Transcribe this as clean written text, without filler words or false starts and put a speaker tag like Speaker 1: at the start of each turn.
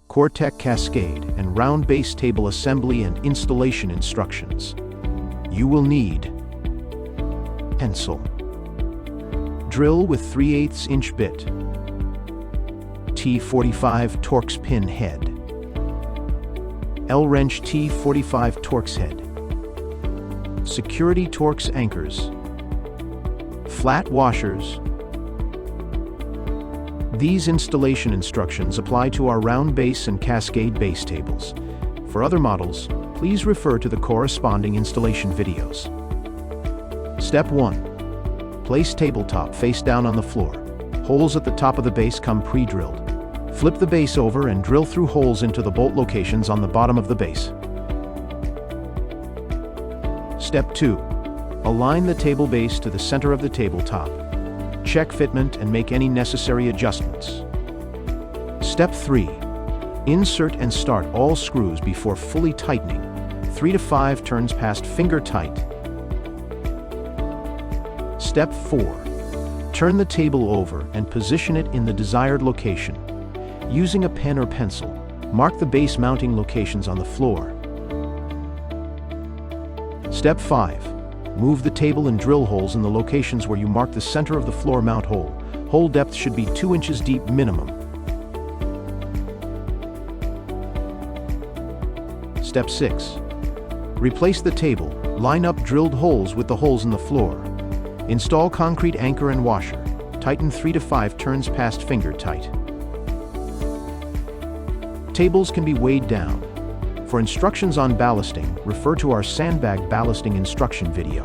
Speaker 1: Cortech Cascade, and round base table assembly and installation instructions. You will need pencil, drill with 3/8 inch bit, T45 Torx pin head, L-wrench T45 Torx head, security Torx anchors, flat washers. These installation instructions apply to our round base and Cascade base tables. For other models, please refer to the corresponding installation videos. Step 1. Place tabletop face down on the floor. Holes at the top of the base come pre-drilled. Flip the base over and drill through holes into the bolt locations on the bottom of the base. Step 2. Align the table base to the center of the tabletop. Check fitment and make any necessary adjustments. Step 3. Insert and start all screws before fully tightening, 3 to 5 turns past finger tight. Step 4. Turn the table over and position it in the desired location. Using a pen or pencil, mark the base mounting locations on the floor. Step 5. Move the table and drill holes in the locations where you mark the center of the floor mount hole. Hole depth should be 2 inches deep minimum. Step 6. Replace the table. Line up drilled holes with the holes in the floor. Install concrete anchor and washer. Tighten 3 to 5 turns past finger tight. Tables can be weighed down. For instructions on ballasting, refer to our sandbag ballasting instruction video.